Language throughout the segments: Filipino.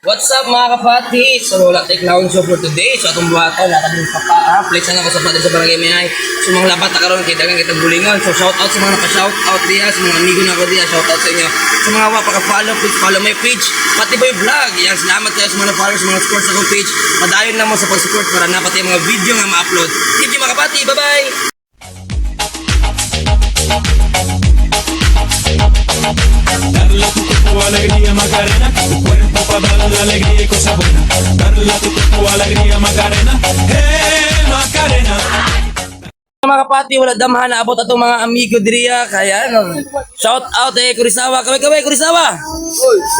What's up mga kapati? So, Latte Clown Show for today. So, atong buhatan, nakabing flexan ako sa patin sa barangay Mayay. So, mga labat na karoon, kita lang kitang bulingon. So, shout out sa mga naka-shout out diya, sa mga amigo na ako diya, shout out sa inyo. Sa mga wapaka-follow, please follow my page. Pati Boy Vlog. Yan, salamat kayo sa mga followers, sa mga sports akong page. Padayon na mo sa pag-support para na pati mga video nga ma-upload. Thank you mga kapati. Bye-bye! Darle a tu cuerpo alegría Macarena, tu cuerpo para darle alegría y cosa buena. Darle a tu cuerpo alegría Macarena, Macarena. Mga kapati, wala damhan na abot atong mga amigo diriya. Kaya no, shout out Kurisawa, kaway Kurisawa.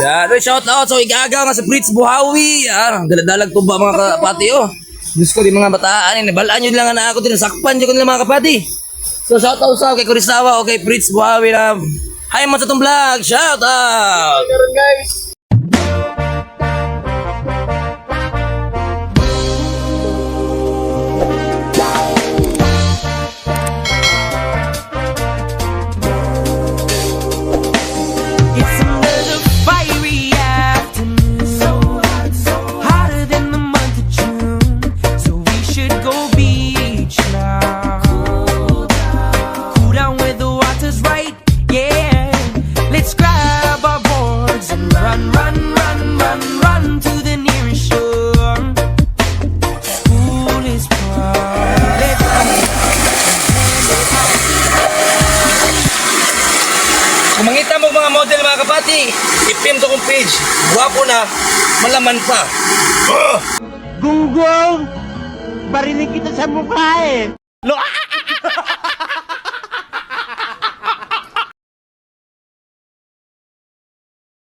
Yan, shout out so igagaw nga sa Fritz Buhawi. Yan, daladalag tuba mga kapati oh. Gusto ko di mga bataan ni balaan nyo lang na ako din sakpan jud ko nila mga kapati. So shout out sa kay Kurisawa o kay Fritz Buhawi na hi mo sa tong vlog. Shout out. Guys. Kung mangita mo mga model mga kapati, ipim to kong page. Guwapo na, malaman pa. Gunggong! Barinig kita sa mukha eh!